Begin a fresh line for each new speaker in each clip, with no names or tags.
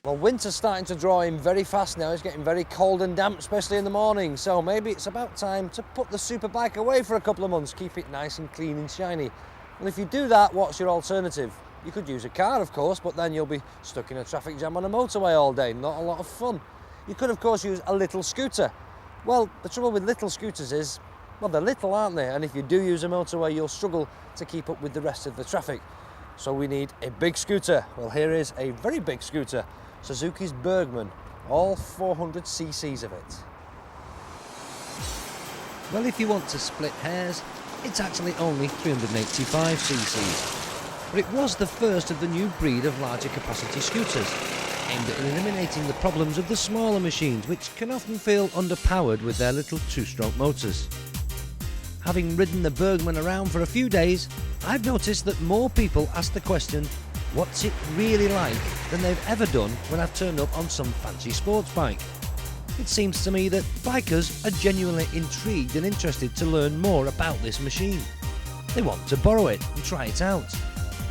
Well, winter's starting to draw in very fast now. It's getting very cold and damp, especially in the morning. So maybe it's about time to put the superbike away for a couple of months, keep it nice and clean and shiny. Well, if you do that, what's your alternative? You could use a car, of course, but then you'll be stuck in a traffic jam on a motorway all day. Not a lot of fun. You could, of course, use a little scooter. Well, the trouble with little scooters is, well, they're little, aren't they? And if you do use a motorway, you'll struggle to keep up with the rest of the traffic. So we need a big scooter. Well, here is a very big scooter. Suzuki's Burgman, all 400 cc's of it. Well, if you want to split hairs, it's actually only 385 cc's. But it was the first of the new breed of larger capacity scooters, aimed at eliminating the problems of the smaller machines, which can often feel underpowered with their little two-stroke motors. Having ridden the Burgman around for a few days, I've noticed that more people ask the question, what's it really like, than they've ever done when I've turned up on some fancy sports bike. It seems to me that bikers are genuinely intrigued and interested to learn more about this machine. They want to borrow it and try it out.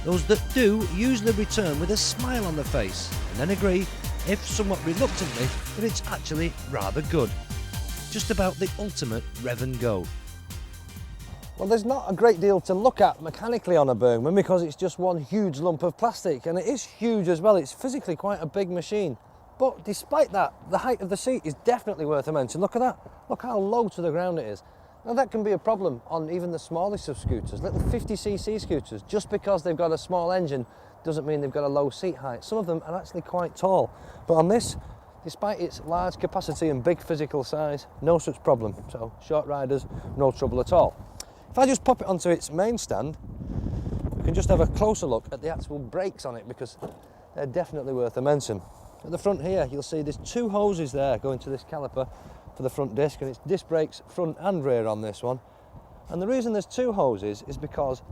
Those that do usually return with a smile on their face and then agree, if somewhat reluctantly, that it's actually rather good. Just about the ultimate rev and go. Well, there's not a great deal to look at mechanically on a Burgman because it's just one huge lump of plastic, and it is huge as well. It's physically quite a big machine. But despite that, the height of the seat is definitely worth a mention. Look at that. Look how low to the ground it is. Now that can be a problem on even the smallest of scooters, little 50cc scooters. Just because they've got a small engine doesn't mean they've got a low seat height. Some of them are actually quite tall. But on this, despite its large capacity and big physical size, no such problem. So short riders, no trouble at all. If I just pop it onto its main stand, we can just have a closer look at the actual brakes on it because they're definitely worth a mention. At the front here, you'll see there's two hoses there going to this caliper for the front disc, and it's disc brakes front and rear on this one. And the reason there's two hoses is because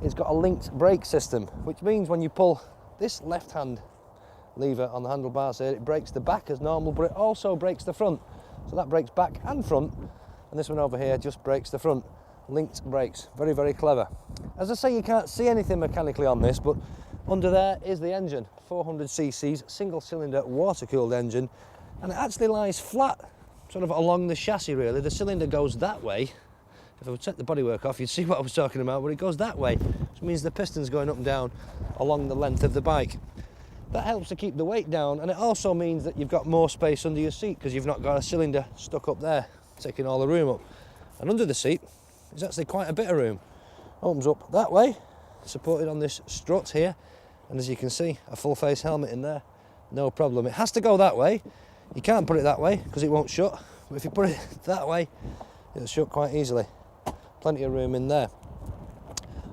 it's got a linked brake system, which means when you pull this left-hand lever on the handlebars here, it brakes the back as normal, but it also brakes the front. So that brakes back and front, and this one over here just brakes the front. Linked brakes, very, very clever. As I say, you can't see anything mechanically on this, but under there is the engine, 400 cc's, single cylinder water-cooled engine, and it actually lies flat, sort of along the chassis really. The cylinder goes that way. If I would take the bodywork off, you'd see what I was talking about, but it goes that way, which means the piston's going up and down along the length of the bike. That helps to keep the weight down, and it also means that you've got more space under your seat because you've not got a cylinder stuck up there, taking all the room up. And under the seat, there's actually quite a bit of room. Opens up that way, supported on this strut here, and as you can see, a full face helmet in there, no problem. It has to go that way. You can't put it that way because it won't shut, but if you put it that way, it'll shut quite easily. Plenty of room in there.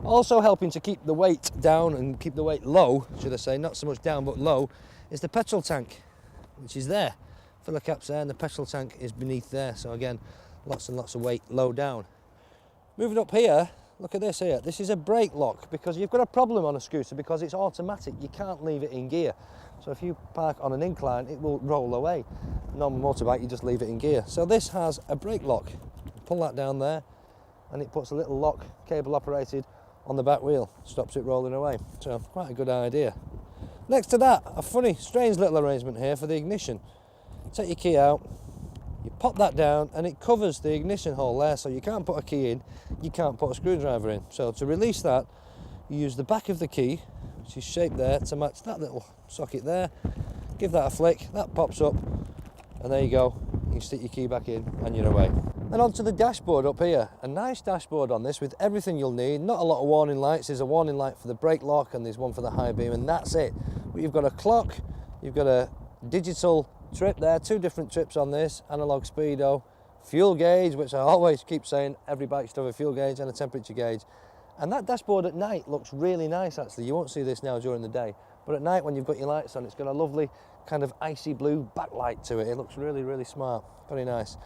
Also helping to keep the weight down and keep the weight low, should I say, not so much down but low, is the petrol tank, which is there. Filler cap's there and the petrol tank is beneath there, so again, lots and lots of weight low down. Moving up here, look at this here. This is a brake lock because you've got a problem on a scooter because it's automatic. You can't leave it in gear. So if you park on an incline, it will roll away. Normal motorbike, you just leave it in gear. So this has a brake lock. Pull that down there and it puts a little lock, cable operated, on the back wheel. Stops it rolling away. So quite a good idea. Next to that, a funny, strange little arrangement here for the ignition. Take your key out. You pop that down and it covers the ignition hole there, so you can't put a key in, you can't put a screwdriver in. So to release that, you use the back of the key, which is shaped there to match that little socket there. Give that a flick, that pops up, and there you go. You stick your key back in and you're away. Then onto the dashboard up here. A nice dashboard on this with everything you'll need. Not a lot of warning lights. There's a warning light for the brake lock and there's one for the high beam, and that's it. But you've got a clock, you've got a digital trip there, two different trips on this, analog speedo, fuel gauge, which I always keep saying, every bike should have a fuel gauge and a temperature gauge. And that dashboard at night looks really nice actually. You won't see this now during the day, but at night when you've got your lights on, it's got a lovely kind of icy blue backlight to it. It looks really, really smart, very nice.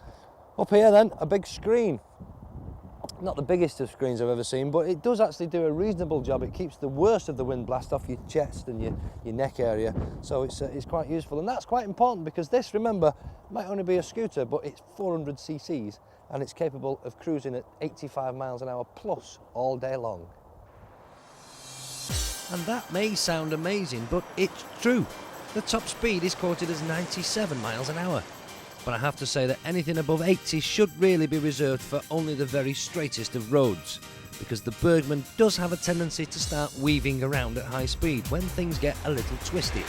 Up here then, a big screen. Not the biggest of screens I've ever seen, but it does actually do a reasonable job. It keeps the worst of the wind blast off your chest and your neck area, so it's quite useful. And that's quite important because this, remember, might only be a scooter, but it's 400 cc's and it's capable of cruising at 85 miles an hour plus all day long. And that may sound amazing, but it's true. The top speed is quoted as 97 miles an hour, but I have to say that anything above 80 should really be reserved for only the very straightest of roads, because the Burgman does have a tendency to start weaving around at high speed when things get a little twisty.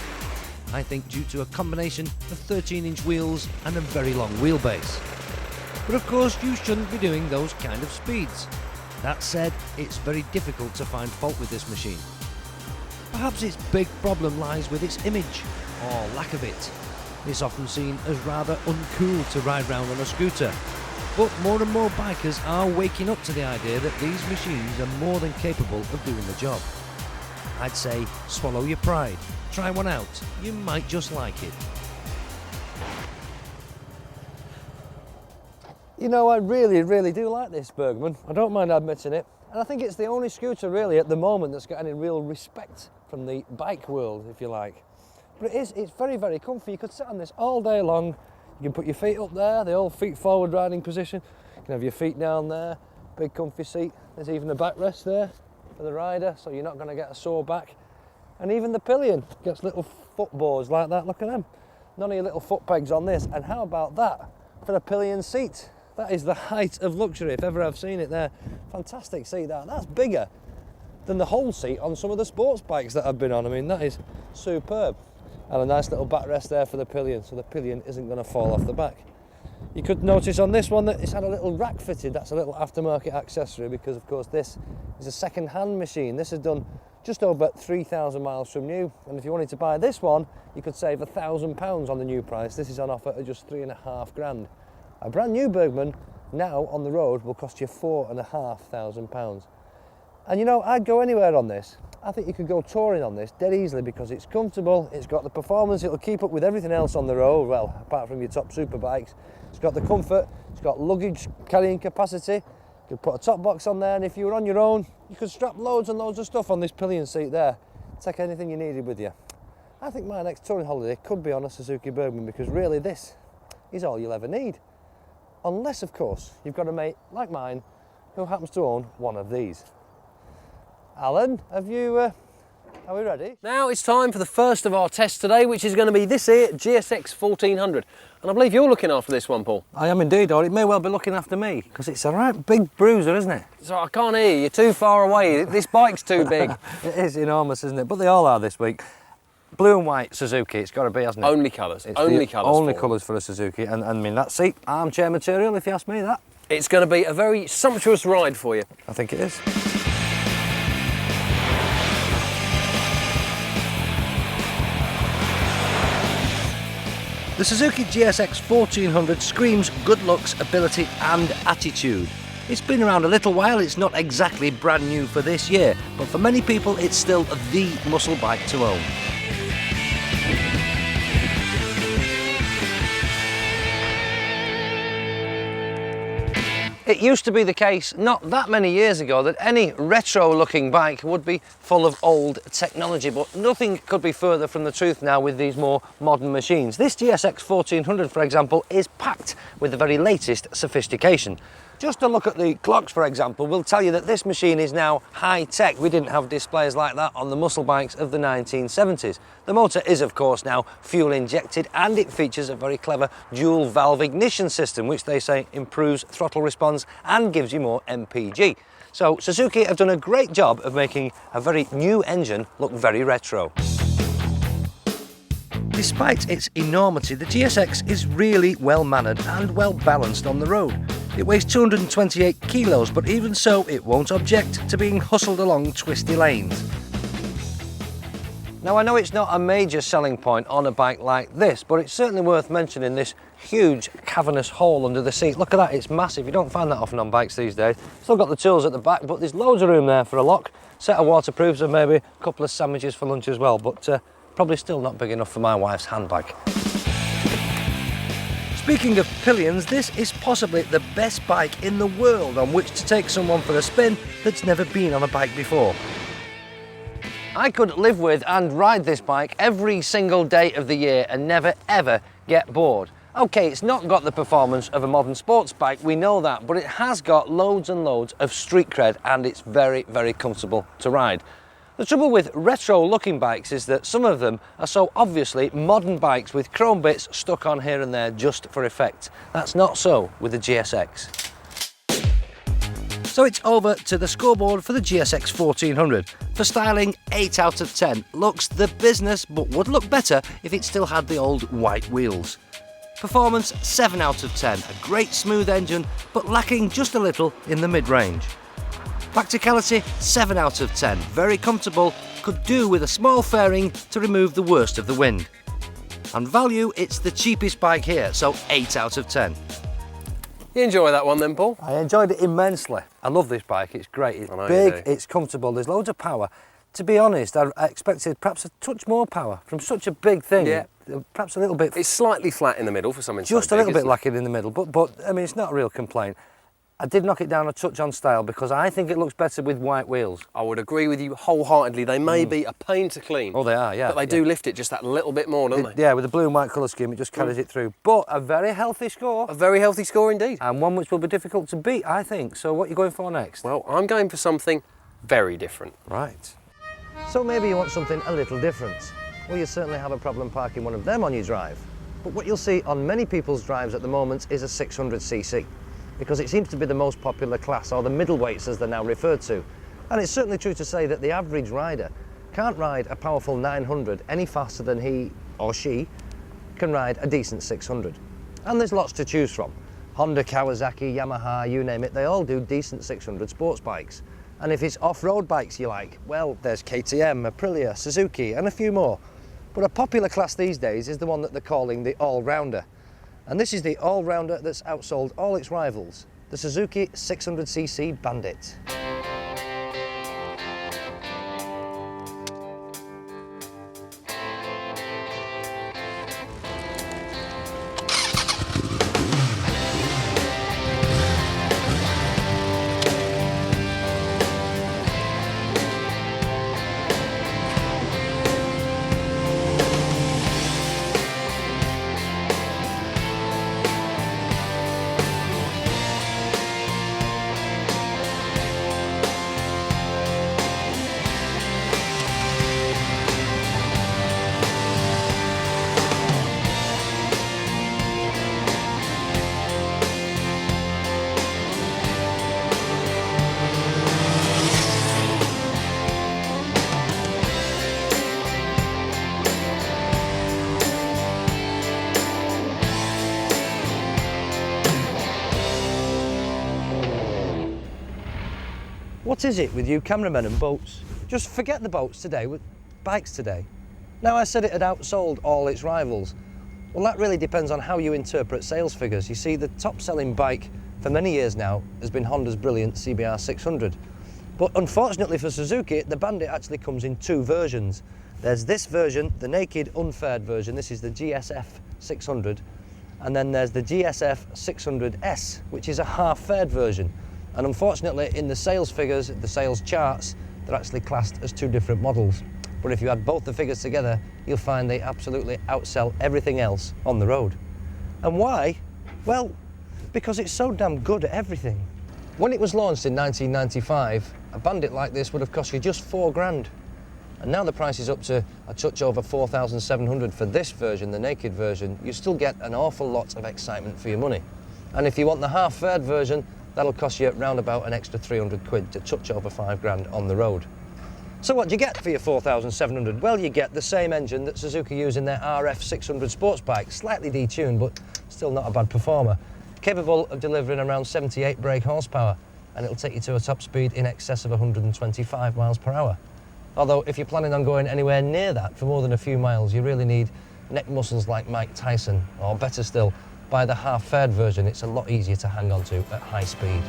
I think due to a combination of 13-inch wheels and a very long wheelbase. But of course you shouldn't be doing those kind of speeds. That said, it's very difficult to find fault with this machine. Perhaps its big problem lies with its image, or lack of it. It's often seen as rather uncool to ride round on a scooter. But more and more bikers are waking up to the idea that these machines are more than capable of doing the job. I'd say swallow your pride, try one out, you might just like it.
You know, I really do like this Burgman. I don't mind admitting it. And I think it's the only scooter really at the moment that's got any real respect from the bike world, if you like. But it's very comfy. You could sit on this all day long. You can put your feet up there, the old feet forward riding position. You can have your feet down there, big comfy seat. There's even a backrest there for the rider, so you're not going to get a sore back. And even the pillion gets little footboards like that, look at them. None of your little foot pegs on this. And how about that for a pillion seat? That is the height of luxury, if ever I've seen it there. Fantastic seat that. That's bigger than the whole seat on some of the sports bikes that I've been on. I mean, that is superb. And a nice little backrest there for the pillion, so the pillion isn't going to fall off the back. You could notice on this one that it's had a little rack fitted. That's a little aftermarket accessory because, of course, this is a second-hand machine. This has done just over 3,000 miles from new, and if you wanted to buy this one, you could save £1,000 on the new price. This is on offer at just £3,500. A brand new Burgman now on the road will cost you £4,500. And you know, I'd go anywhere on this. I think you could go touring on this dead easily because it's comfortable, it's got the performance, it'll keep up with everything else on the road, well, apart from your top super bikes. It's got the comfort, it's got luggage carrying capacity. You could put a top box on there, and if you were on your own, you could strap loads and loads of stuff on this pillion seat there. Take anything you needed with you. I think my next touring holiday could be on a Suzuki Burgman because really this is all you'll ever need. Unless, of course, you've got a mate like mine who happens to own one of these. Alan, are we ready?
Now it's time for the first of our tests today, which is going to be this here GSX 1400. And I believe you're looking after this one, Paul.
I am indeed, or it may well be looking after me, because it's a right big bruiser, isn't it?
So I can't hear you, you're too far away. This bike's too big.
It is enormous, isn't it? But they all are this week. Blue and white Suzuki, it's got to be, hasn't it?
Only colours, only colours.
Only colours for a Suzuki, and I mean, that seat, armchair material, if you ask me that.
It's going to be a very sumptuous ride for you.
I think it is.
The Suzuki GSX 1400 screams good looks, ability and attitude. It's been around a little while, it's not exactly brand new for this year, but for many people it's still the muscle bike to own.
It used to be the case not that many years ago that any retro looking bike would be full of old technology, but nothing could be further from the truth now with these more modern machines. This GSX 1400, for example, is packed with the very latest sophistication. Just a look at the clocks, for example, will tell you that this machine is now high-tech. We didn't have displays like that on the muscle bikes of the 1970s. The motor is, of course, now fuel-injected, and it features a very clever dual-valve ignition system, which they say improves throttle response and gives you more MPG. So Suzuki have done a great job of making a very new engine look very retro.
Despite its enormity, the GSX is really well mannered and well balanced on the road. It weighs 228 kilos, but even so, it won't object to being hustled along twisty lanes.
Now, I know it's not a major selling point on a bike like this, but it's certainly worth mentioning this huge cavernous hole under the seat. Look at that, it's massive. You don't find that often on bikes these days. Still got the tools at the back, but there's loads of room there for a lock, set of waterproofs and maybe a couple of sandwiches for lunch as well, but probably still not big enough for my wife's handbag.
Speaking of pillions, this is possibly the best bike in the world on which to take someone for a spin that's never been on a bike before.
I could live with and ride this bike every single day of the year and never ever get bored. Okay, it's not got the performance of a modern sports bike, we know that, but it has got loads and loads of street cred and it's very, very comfortable to ride. The trouble with retro-looking bikes is that some of them are so obviously modern bikes with chrome bits stuck on here and there just for effect. That's not so with the GSX. So it's over to the scoreboard for the GSX 1400. For styling, 8 out of 10. Looks the business, but would look better if it still had the old white wheels. Performance, 7 out of 10. A great smooth engine, but lacking just a little in the mid-range. Practicality, 7 out of 10. Very comfortable, could do with a small fairing to remove the worst of the wind. And value, it's the cheapest bike here, so 8 out of 10.
You enjoy that one then, Paul?
I enjoyed it immensely. I love this bike, it's great, it's big, it's comfortable, there's loads of power. To be honest, I expected perhaps a touch more power from such a big thing.
Yeah.
Perhaps a little bit...
It's slightly flat in the middle for something so
Just a
big,
little bit
isn't it?
lacking in the middle, but I mean, it's not a real complaint. I did knock it down a touch on style because I think it looks better with white wheels.
I would agree with you wholeheartedly. They may be a pain to clean.
Oh, they are, yeah.
But they do lift it just that little bit more, don't they?
Yeah, with the blue and white colour scheme, it just carries it through. But a very healthy score.
A very healthy score indeed.
And one which will be difficult to beat, I think. So what are you going for next?
Well, I'm going for something very different.
Right. So maybe you want something a little different. Well, you certainly have a problem parking one of them on your drive. But what you'll see on many people's drives at the moment is a 600cc. Because it seems to be the most popular class, or the middleweights as they're now referred to. And it's certainly true to say that the average rider can't ride a powerful 900 any faster than he or she can ride a decent 600. And there's lots to choose from. Honda, Kawasaki, Yamaha, you name it, they all do decent 600 sports bikes. And if it's off-road bikes you like, well, there's KTM, Aprilia, Suzuki, and a few more. But a popular class these days is the one that they're calling the all-rounder. And this is the all-rounder that's outsold all its rivals, the Suzuki 600cc Bandit. What is it with you cameramen and boats? Just forget the boats today, with bikes today. Now I said it had outsold all its rivals. Well, that really depends on how you interpret sales figures. You see, the top selling bike for many years now has been Honda's brilliant CBR 600. But unfortunately for Suzuki, the Bandit actually comes in 2 versions. There's this version, the naked unfaired version, this is the GSF 600, and then there's the GSF 600S, which is a half-faired version. And unfortunately, in the sales figures, the sales charts, they're actually classed as 2 different models. But if you add both the figures together, you'll find they absolutely outsell everything else on the road. And why? Well, because it's so damn good at everything. When it was launched in 1995, a Bandit like this would have cost you just 4 grand. And now the price is up to a touch over 4,700 for this version, the naked version. You still get an awful lot of excitement for your money. And if you want the half-faired version, that'll cost you round about an extra 300 quid to touch over 5 grand on the road. So what do you get for your 4,700? Well, you get the same engine that Suzuki use in their RF 600 sports bike, slightly detuned, but still not a bad performer. Capable of delivering around 78 brake horsepower, and it'll take you to a top speed in excess of 125 miles per hour. Although, if you're planning on going anywhere near that for more than a few miles, you really need neck muscles like Mike Tyson, or better still, by the half-faired version, it's a lot easier to hang on to at high speed.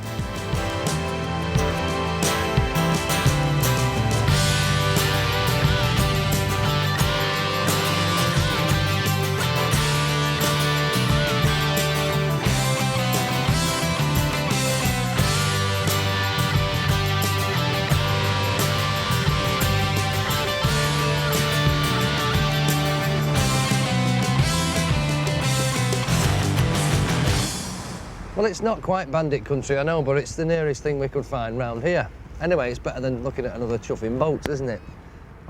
Well, it's not quite Bandit country, I know, but it's the nearest thing we could find round here. Anyway, it's better than looking at another chuffing boat, isn't it?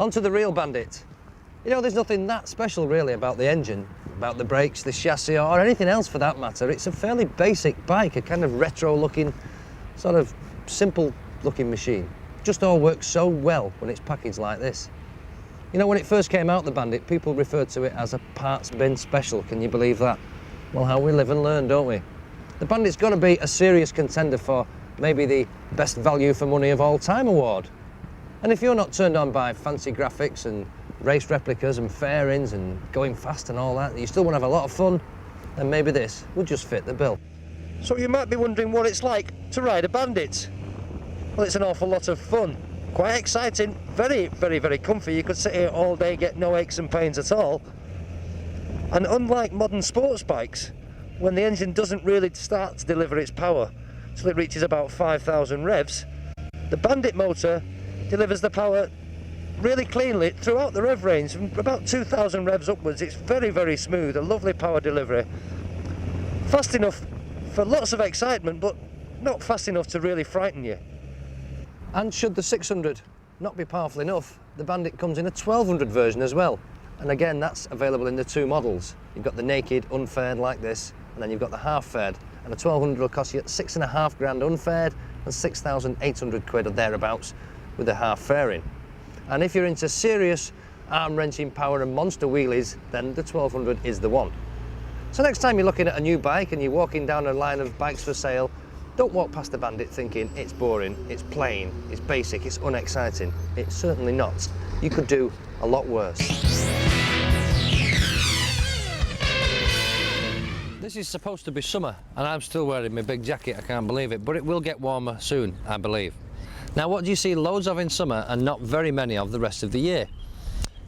On to the real Bandit. You know, there's nothing that special really about the engine, about the brakes, the chassis, or anything else for that matter. It's a fairly basic bike, a kind of retro-looking, sort of simple-looking machine. Just all works so well when it's packaged like this. You know, when it first came out, the Bandit, people referred to it as a parts bin special. Can you believe that? Well, how we live and learn, don't we? The Bandit's got to be a serious contender for maybe the best value for money of all time award. And if you're not turned on by fancy graphics and race replicas and fairings and going fast and all that, you still want to have a lot of fun, then maybe this would just fit the bill. So you might be wondering what it's like to ride a Bandit. Well, it's an awful lot of fun. Quite exciting, very, very, very comfy. You could sit here all day, get no aches and pains at all. And unlike modern sports bikes, when the engine doesn't really start to deliver its power till it reaches about 5,000 revs, the Bandit motor delivers the power really cleanly throughout the rev range. From about 2,000 revs upwards, it's very, very smooth, a lovely power delivery. Fast enough for lots of excitement, but not fast enough to really frighten you. And should the 600 not be powerful enough, the Bandit comes in a 1200 version as well. And again, that's available in the two models. You've got the naked, unfaired like this, and then you've got the half-faired. And a 1200 will cost you 6.5 grand unfaired and 6,800 quid or thereabouts with the half fairing. And if you're into serious arm-wrenching power and monster wheelies, then the 1200 is the one. So next time you're looking at a new bike and you're walking down a line of bikes for sale, don't walk past the Bandit thinking it's boring, it's plain, it's basic, it's unexciting. It's certainly not. You could do a lot worse. This is supposed to be summer and I'm still wearing my big jacket, I can't believe it, but it will get warmer soon, I believe. Now, what do you see loads of in summer and not very many of the rest of the year?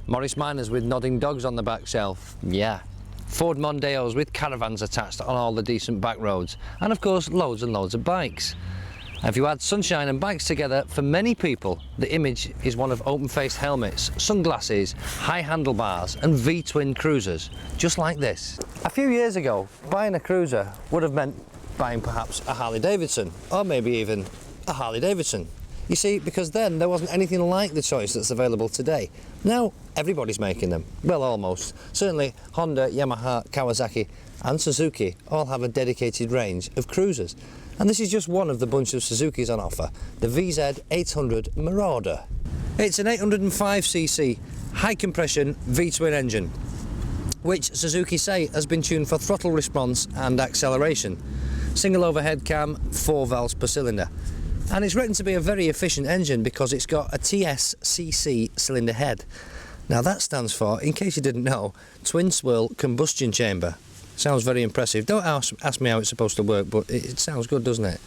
Morris Minors with nodding dogs on the back shelf, yeah. Ford Mondeos with caravans attached on all the decent back roads, and of course loads and loads of bikes. If you add sunshine and bikes together, for many people the image is one of open-faced helmets, sunglasses, high handlebars and V-twin cruisers, just like this. A few years ago, buying a cruiser would have meant buying perhaps a Harley Davidson, or maybe even a Harley Davidson. You see, because then there wasn't anything like the choice that's available today. Now everybody's making them, well, almost. Certainly Honda, Yamaha, Kawasaki and Suzuki all have a dedicated range of cruisers. And this is just one of the bunch of Suzukis on offer, the VZ800 Marauder. It's an 805cc high compression V-twin engine, which Suzuki say has been tuned for throttle response and acceleration. Single overhead cam, 4 valves per cylinder. And it's written to be a very efficient engine because it's got a TSCC cylinder head. Now that stands for, in case you didn't know, twin swirl combustion chamber. Sounds very impressive. Don't ask me how it's supposed to work, but it sounds good, doesn't it?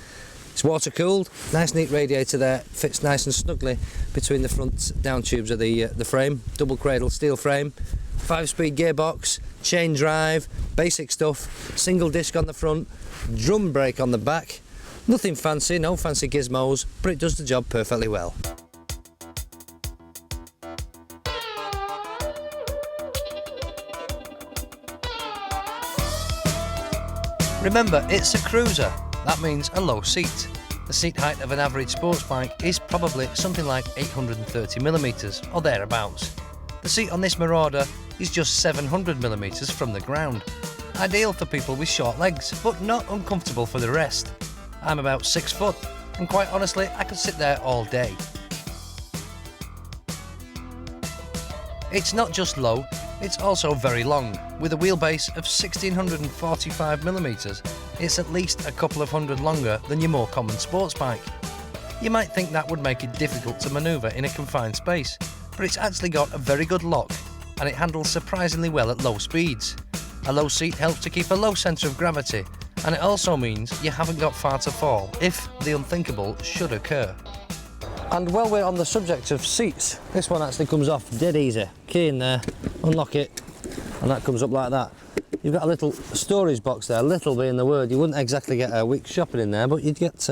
It's water cooled, nice neat radiator there, fits nice and snugly between the front down tubes of the frame, double cradle steel frame, 5-speed gearbox, chain drive, basic stuff, single disc on the front, drum brake on the back. Nothing fancy, no fancy gizmos, but it does the job perfectly well. Remember, it's a cruiser. That means a low seat. The seat height of an average sports bike is probably something like 830mm or thereabouts. The seat on this Marauder is just 700mm from the ground. Ideal for people with short legs, but not uncomfortable for the rest. I'm about 6 foot, and quite honestly, I could sit there all day. It's not just low, it's also very long. With a wheelbase of 1645mm, it's at least a couple of hundred longer than your more common sports bike. You might think that would make it difficult to manoeuvre in a confined space, but it's actually got a very good lock, and it handles surprisingly well at low speeds. A low seat helps to keep a low centre of gravity, and it also means you haven't got far to fall if the unthinkable should occur. And while we're on the subject of seats, this one actually comes off dead easy. Key in there, unlock it, and that comes up like that. You've got a little storage box there, little being the word. You wouldn't exactly get a week's shopping in there, but you'd get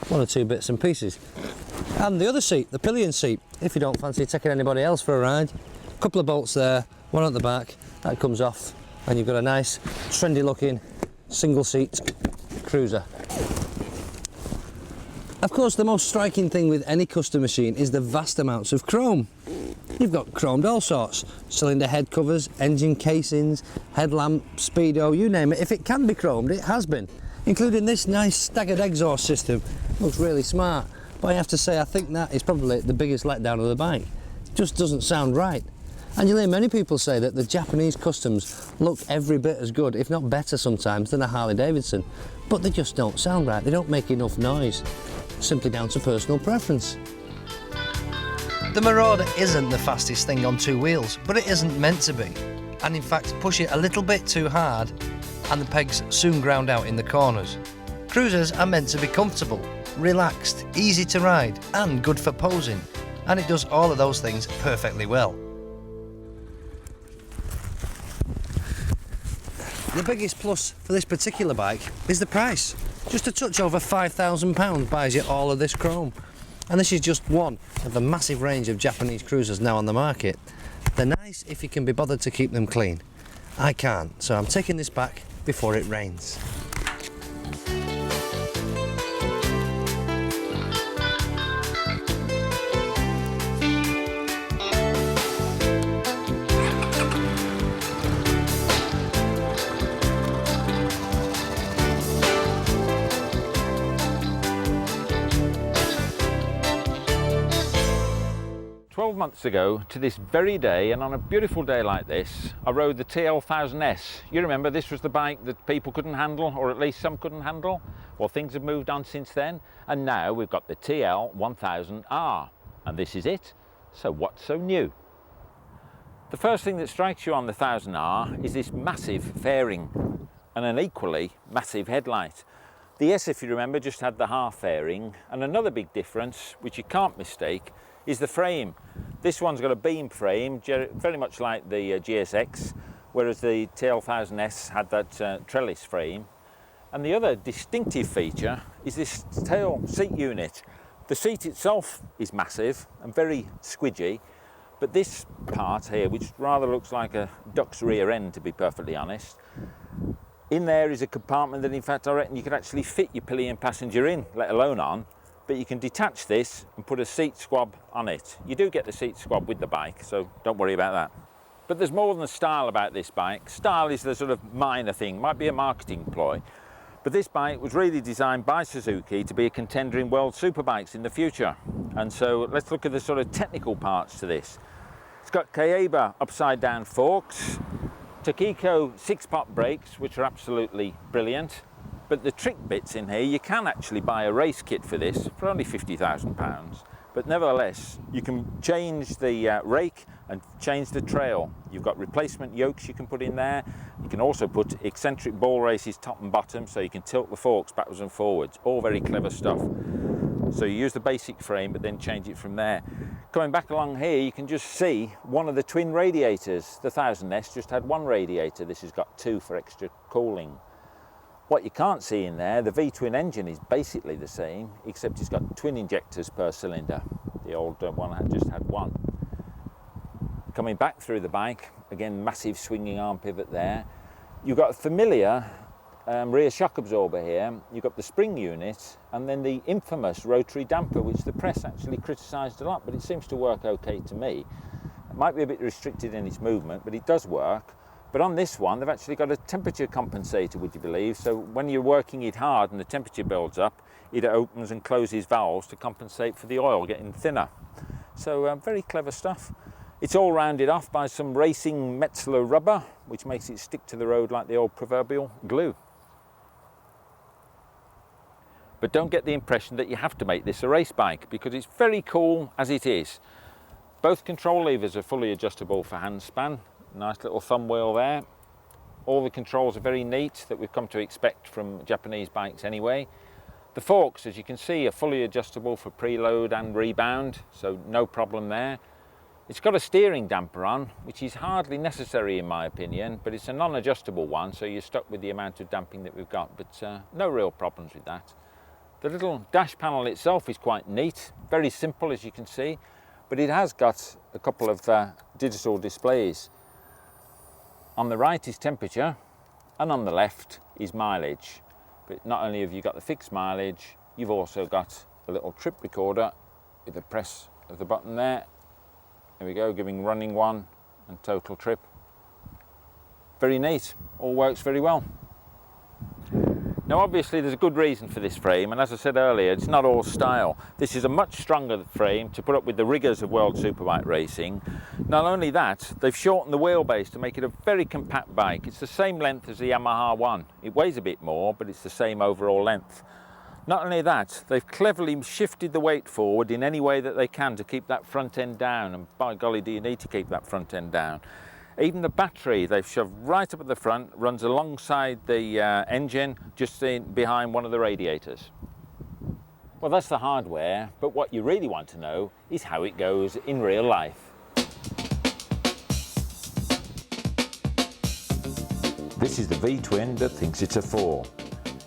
one or two bits and pieces. And the other seat, the pillion seat, if you don't fancy taking anybody else for a ride, a couple of bolts there, one at the back, that comes off, and you've got a nice, trendy looking single seat cruiser. Of course, the most striking thing with any custom machine is the vast amounts of chrome. You've got chromed all sorts, cylinder head covers, engine casings, headlamp, speedo, you name it. If it can be chromed, it has been, including this nice staggered exhaust system. Looks really smart, but I have to say I think that is probably the biggest letdown of the bike. It just doesn't sound right. And you'll hear many people say that the Japanese customs look every bit as good, if not better sometimes, than a Harley Davidson, but they just don't sound right. They don't make enough noise, simply down to personal preference.
The Marauder isn't the fastest thing on two wheels, but it isn't meant to be. And in fact, push it a little bit too hard and the pegs soon ground out in the corners. Cruisers are meant to be comfortable, relaxed, easy to ride and good for posing, and it does all of those things perfectly well.
The biggest plus for this particular bike is the price. Just a touch over £5,000 buys you all of this chrome. And this is just one of the massive range of Japanese cruisers now on the market. They're nice if you can be bothered to keep them clean. I can't, so I'm taking this back before it rains.
12 months ago to this very day, and on a beautiful day like this, I rode the TL1000S. You remember this was the bike that people couldn't handle, or at least some couldn't handle? Well, things have moved on since then, and now we've got the TL1000R, and this is it. So what's so new? The first thing that strikes you on the 1000R is this massive fairing and an equally massive headlight. The S, if you remember, just had the half fairing, and another big difference, which you can't mistake, is the frame. This one's got a beam frame, very much like the GSX, whereas the TL1000S had that trellis frame. And the other distinctive feature is this tail seat unit. The seat itself is massive and very squidgy, but this part here, which rather looks like a duck's rear end, to be perfectly honest, in there is a compartment that in fact I reckon you could actually fit your pillion passenger in, let alone on. But you can detach this and put a seat squab on it. You do get the seat squab with the bike, so don't worry about that. But there's more than the style about this bike. Style is the sort of minor thing, might be a marketing ploy. But this bike was really designed by Suzuki to be a contender in world superbikes in the future. And so let's look at the sort of technical parts to this. It's got Kayeba upside down forks, Tokiko 6-pot brakes, which are absolutely brilliant. But the trick bits in here, you can actually buy a race kit for this for only £50,000. But nevertheless, you can change the rake and change the trail. You've got replacement yokes you can put in there. You can also put eccentric ball races top and bottom, so you can tilt the forks backwards and forwards. All very clever stuff. So you use the basic frame, but then change it from there. Coming back along here, you can just see one of the twin radiators. The 1000S just had one radiator. This has got two for extra cooling. What you can't see in there, the V-twin engine is basically the same, except it's got twin injectors per cylinder. The old one just had one. Coming back through the bike, again, massive swinging arm pivot there. You've got a familiar rear shock absorber here. You've got the spring unit, and then the infamous rotary damper, which the press actually criticised a lot, but it seems to work okay to me. It might be a bit restricted in its movement, but it does work. But on this one, they've actually got a temperature compensator, would you believe? So when you're working it hard and the temperature builds up, it opens and closes valves to compensate for the oil getting thinner. So very clever stuff. It's all rounded off by some racing Metzler rubber, which makes it stick to the road like the old proverbial glue. But don't get the impression that you have to make this a race bike, because it's very cool as it is. Both control levers are fully adjustable for handspan. Nice little thumb wheel there. All the controls are very neat, that we've come to expect from Japanese bikes anyway. The forks, as you can see, are fully adjustable for preload and rebound, so no problem there. It's got a steering damper on, which is hardly necessary in my opinion, but it's a non-adjustable one, so you're stuck with the amount of damping that we've got, but no real problems with that. The little dash panel itself is quite neat, very simple as you can see, but it has got a couple of digital displays. On the right is temperature, and on the left is mileage. But not only have you got the fixed mileage, you've also got a little trip recorder with the press of the button there. There we go, giving running 1 and total trip. Very neat, all works very well. Now obviously there's a good reason for this frame, and as I said earlier, it's not all style. This is a much stronger frame to put up with the rigours of World Superbike racing. Not only that, they've shortened the wheelbase to make it a very compact bike. It's the same length as the Yamaha one. It weighs a bit more, but it's the same overall length. Not only that, they've cleverly shifted the weight forward in any way that they can to keep that front end down, and by golly do you need to keep that front end down. Even the battery they've shoved right up at the front, runs alongside the engine, just behind one of the radiators. Well, that's the hardware, but what you really want to know is how it goes in real life. This is the V-twin that thinks it's a 4.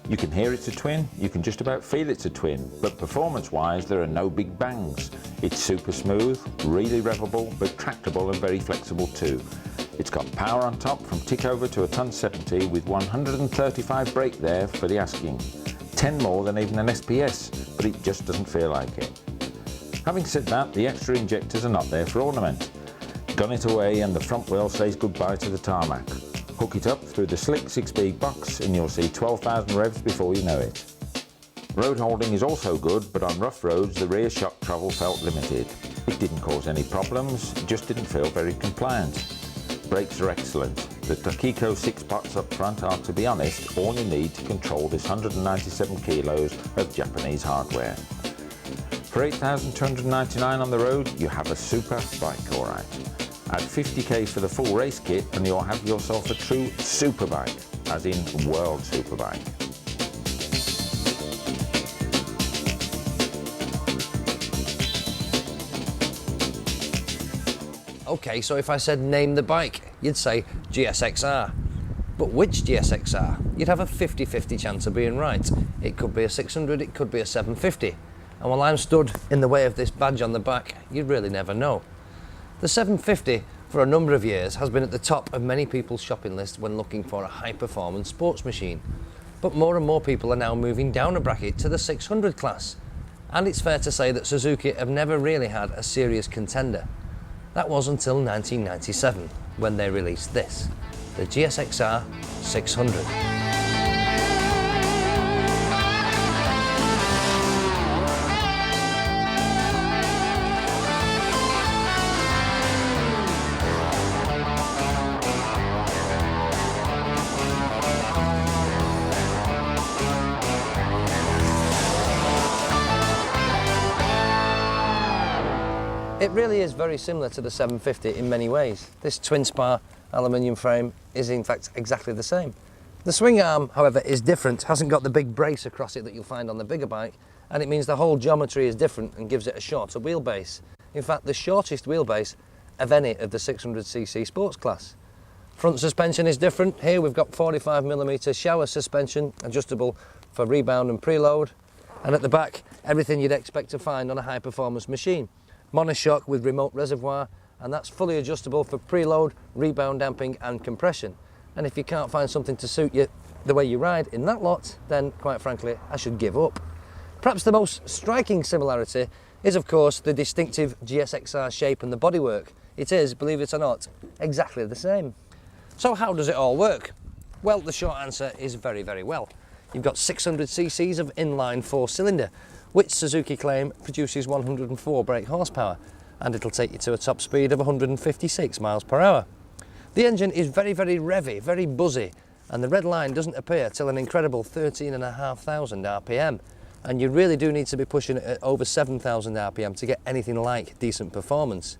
You can hear it's a twin, you can just about feel it's a twin, but performance-wise there are no big bangs. It's super smooth, really revvable, but tractable and very flexible too. It's got power on top from tick over to a ton 70 with 135 brake there for the asking. 10 more than even an SPS, but it just doesn't feel like it. Having said that, the extra injectors are not there for ornament. Gun it away and the front wheel says goodbye to the tarmac. Hook it up through the slick 6-speed box and you'll see 12,000 revs before you know it. Road holding is also good, but on rough roads the rear shock travel felt limited. It didn't cause any problems, it just didn't feel very compliant. Brakes are excellent. The Takiko 6 pots up front are, to be honest, all you need to control this 197 kilos of Japanese hardware. For 8,299 on the road, you have a super bike, alright. Add 50k for the full race kit and you'll have yourself a true superbike, as in world superbike.
Okay, so if I said name the bike, you'd say GSXR. But which GSXR? You'd have a 50-50 chance of being right. It could be a 600, it could be a 750. And while I'm stood in the way of this badge on the back, you'd really never know. The 750, for a number of years, has been at the top of many people's shopping list when looking for a high-performance sports machine. But more and more people are now moving down a bracket to the 600 class. And it's fair to say that Suzuki have never really had a serious contender. That was until 1997, when they released this, the GSXR 600. It really is very similar to the 750 in many ways. This twin spar aluminium frame is in fact exactly the same. The swing arm, however, is different, hasn't got the big brace across it that you'll find on the bigger bike, and it means the whole geometry is different and gives it a shorter wheelbase. In fact, the shortest wheelbase of any of the 600cc sports class. Front suspension is different. Here we've got 45mm shower suspension, adjustable for rebound and preload, and at the back, everything you'd expect to find on a high performance machine. Monoshock with remote reservoir, and that's fully adjustable for preload, rebound damping and compression. And if you can't find something to suit you the way you ride in that lot, then quite frankly I should give up. Perhaps the most striking similarity is of course the distinctive GSXR shape and the bodywork. It is, believe it or not, exactly the same. So how does it all work? Well, the short answer is very, very well. You've got 600cc's of inline 4-cylinder, which Suzuki claim produces 104 brake horsepower, and it'll take you to a top speed of 156 miles per hour. The engine is very, very revvy, very buzzy, and the red line doesn't appear till an incredible 13,500 RPM, and you really do need to be pushing it at over 7,000 RPM to get anything like decent performance.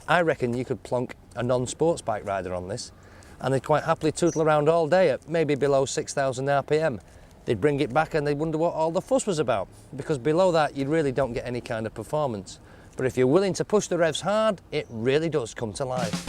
I reckon you could plonk a non-sports bike rider on this, and they'd quite happily tootle around all day at maybe below 6,000 RPM. They'd bring it back and they'd wonder what all the fuss was about, because below that you really don't get any kind of performance. But if you're willing to push the revs hard, it really does come to life.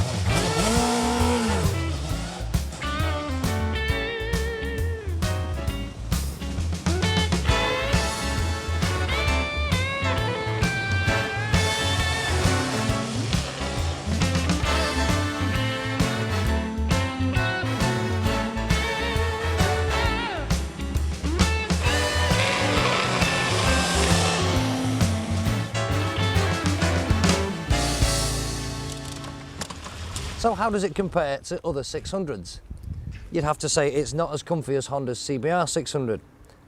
So how does it compare to other 600s? You'd have to say it's not as comfy as Honda's CBR 600,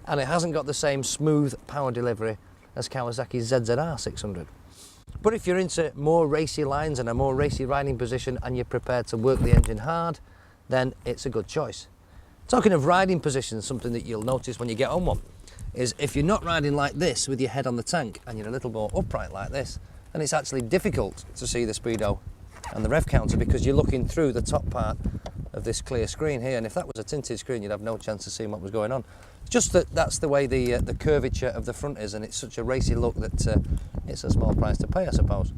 and it hasn't got the same smooth power delivery as Kawasaki's ZZR 600. But if you're into more racy lines and a more racy riding position and you're prepared to work the engine hard, then it's a good choice. Talking of riding positions, something that you'll notice when you get on one is if you're not riding like this with your head on the tank and you're a little more upright like this, then it's actually difficult to see the speedo and the rev counter because you're looking through the top part of this clear screen here, and if that was a tinted screen you'd have no chance of seeing what was going on. Just that's the way the curvature of the front is, and it's such a racy look that it's a small price to pay, I suppose.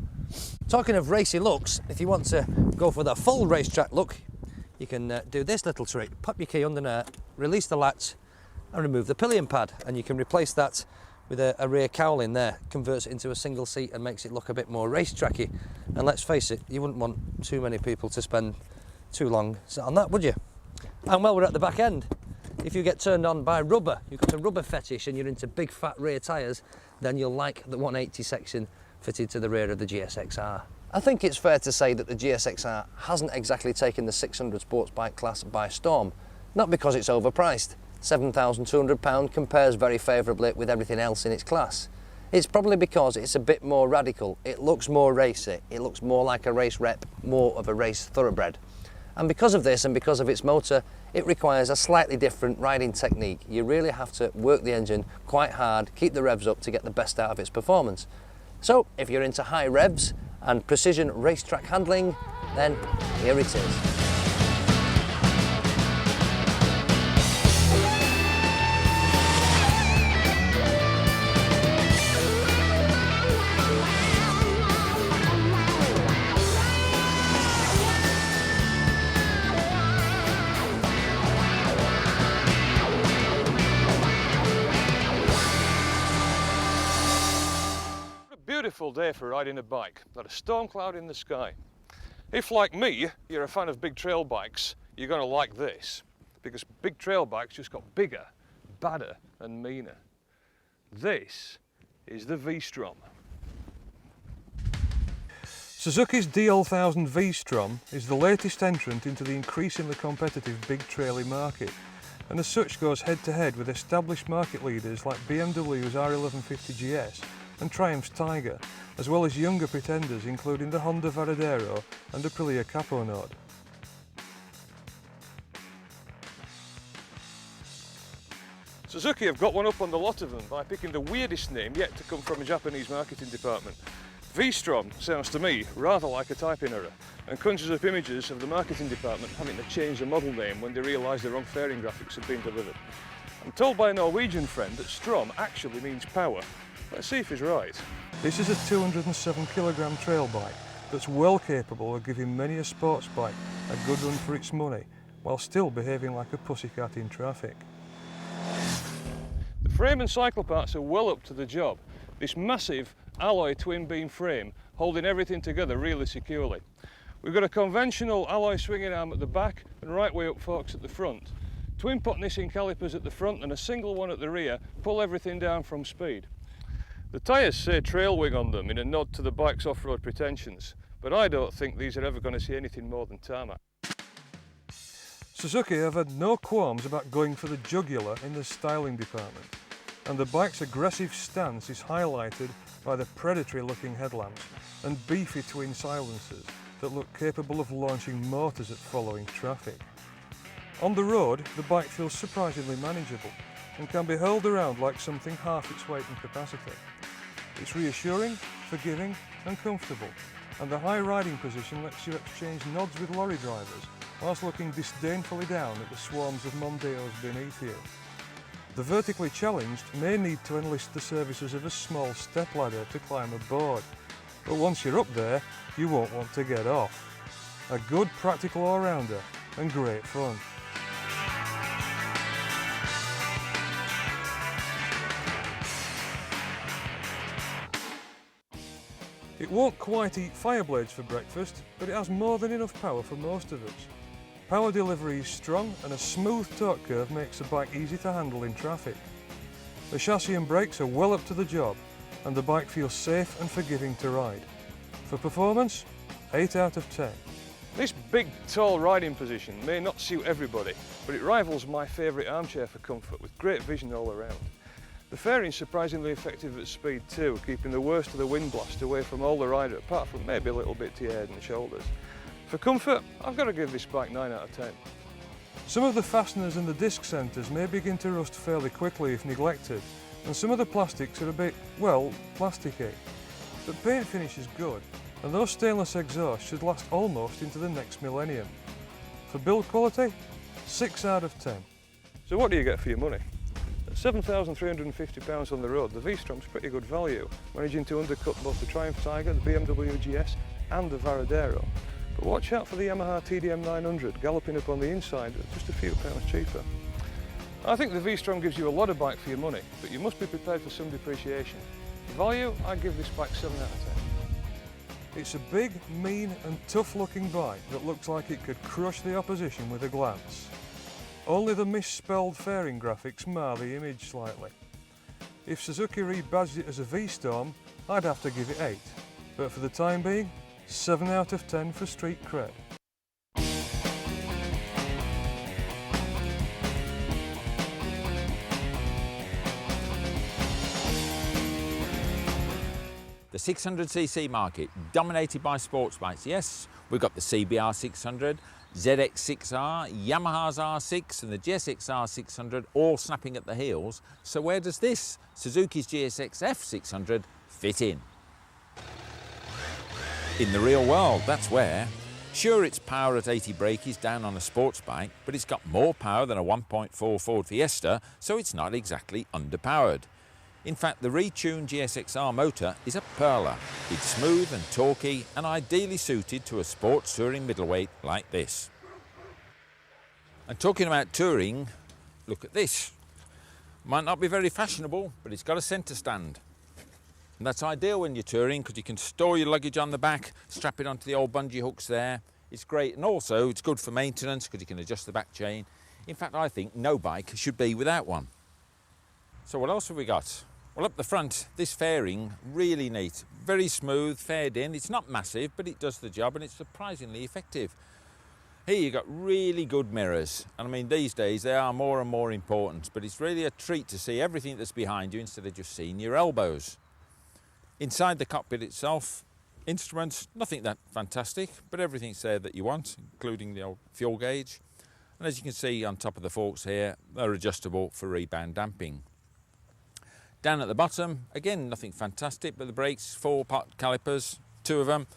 Talking of racy looks, if you want to go for the full racetrack look, you can do this little trick. Pop your key under there, release the latch and remove the pillion pad, and you can replace that with a rear cowling there. Converts it into a single seat and makes it look a bit more racetracky. And let's face it, you wouldn't want too many people to spend too long sat on that, would you? And while we're at the back end, if you get turned on by rubber, you've got a rubber fetish and you're into big fat rear tyres, then you'll like the 180 section fitted to the rear of the GSXR. I think it's fair to say that the GSXR hasn't exactly taken the 600 sports bike class by storm, not because it's overpriced. £7,200 compares very favourably with everything else in its class. It's probably because it's a bit more radical, it looks more racy, it looks more like a race rep, more of a race thoroughbred. And because of this and because of its motor, it requires a slightly different riding technique. You really have to work the engine quite hard, keep the revs up to get the best out of its performance. So if you're into high revs and precision racetrack handling, then here it is.
Beautiful day for riding a bike, not a storm cloud in the sky. If, like me, you're a fan of big trail bikes, you're going to like this, because big trail bikes just got bigger, badder and meaner. This is the V-Strom.
Suzuki's DL1000 V-Strom is the latest entrant into the increasingly competitive big trailie market, and as such goes head to head with established market leaders like BMW's R1150 GS and Triumph's Tiger, as well as younger pretenders including the Honda Varadero and Aprilia Caponode.
Suzuki have got one up on the lot of them by picking the weirdest name yet to come from a Japanese marketing department. V-Strom sounds to me rather like a typing error and conjures up images of the marketing department having to change the model name when they realise the wrong fairing graphics have been delivered. I'm told by a Norwegian friend that Strom actually means power. Let's see if he's right.
This is a 207 kilogram trail bike that's well capable of giving many a sports bike a good run for its money while still behaving like a pussycat in traffic.
The frame and cycle parts are well up to the job. This massive alloy twin beam frame holding everything together really securely. We've got a conventional alloy swinging arm at the back and right way up forks at the front. Twin pot Nissin calipers at the front and a single one at the rear pull everything down from speed. The tyres say trail wing on them in a nod to the bike's off-road pretensions, but I don't think these are ever going to see anything more than tarmac.
Suzuki have had no qualms about going for the jugular in the styling department, and the bike's aggressive stance is highlighted by the predatory looking headlamps and beefy twin silencers that look capable of launching motors at following traffic. On the road, the bike feels surprisingly manageable and can be hurled around like something half its weight in capacity. It's reassuring, forgiving and comfortable, and the high riding position lets you exchange nods with lorry drivers whilst looking disdainfully down at the swarms of Mondeos beneath you. The vertically challenged may need to enlist the services of a small stepladder to climb aboard, but once you're up there, you won't want to get off. A good practical all-rounder and great fun. It won't quite eat Fireblades for breakfast, but it has more than enough power for most of us. Power delivery is strong and a smooth torque curve makes the bike easy to handle in traffic. The chassis and brakes are well up to the job and the bike feels safe and forgiving to ride. For performance, 8 out of 10.
This big, tall riding position may not suit everybody, but it rivals my favourite armchair for comfort with great vision all around. The fairing's surprisingly effective at speed too, keeping the worst of the wind blast away from all the rider, apart from maybe a little bit to your head and shoulders. For comfort, I've got to give this bike 9 out of 10.
Some of the fasteners and the disc centres may begin to rust fairly quickly if neglected, and some of the plastics are a bit, well, plasticky. But paint finish is good, and those stainless exhausts should last almost into the next millennium. For build quality, 6 out of 10.
So what do you get for your money? At £7,350 on the road, the V-Strom's pretty good value, managing to undercut both the Triumph Tiger, the BMW GS and the Marauder. But watch out for the Yamaha TDM 900 galloping up on the inside at just a few pounds cheaper. I think the V-Strom gives you a lot of bike for your money, but you must be prepared for some depreciation. For value, I give this bike 7 out of 10.
It's a big, mean and tough looking bike that looks like it could crush the opposition with a glance. Only the misspelled fairing graphics mar the image slightly. If Suzuki rebadged it as a V-Strom, I'd have to give it 8, but for the time being, 7 out of 10 for street cred.
The 600cc market, dominated by sports bikes. Yes, we've got the CBR 600, ZX6R, Yamaha's R6 and the GSXR 600 all snapping at the heels. So where does this Suzuki's GSXF 600 fit in? In the real world, that's where. Sure, its power at 80 brake is down on a sports bike, but it's got more power than a 1.4 Ford Fiesta, so it's not exactly underpowered. In fact, the retuned GSXR motor is a perler. It's smooth and torquey and ideally suited to a sports touring middleweight like this. And talking about touring, look at this. Might not be very fashionable, but it's got a centre stand. And that's ideal when you're touring because you can store your luggage on the back, strap it onto the old bungee hooks there. It's great, and also it's good for maintenance because you can adjust the back chain. In fact, I think no bike should be without one. So what else have we got? Well, up the front, this fairing, really neat, very smooth, faired in. It's not massive, but it does the job and it's surprisingly effective. Here you've got really good mirrors. And I mean, these days they are more and more important, but it's really a treat to see everything that's behind you instead of just seeing your elbows. Inside the cockpit itself, instruments, nothing that fantastic, but everything's there that you want, including the old fuel gauge. And as you can see on top of the forks here, they're adjustable for rebound damping. Down at the bottom, again, nothing fantastic, but the brakes, 4-pot calipers, 2 of them,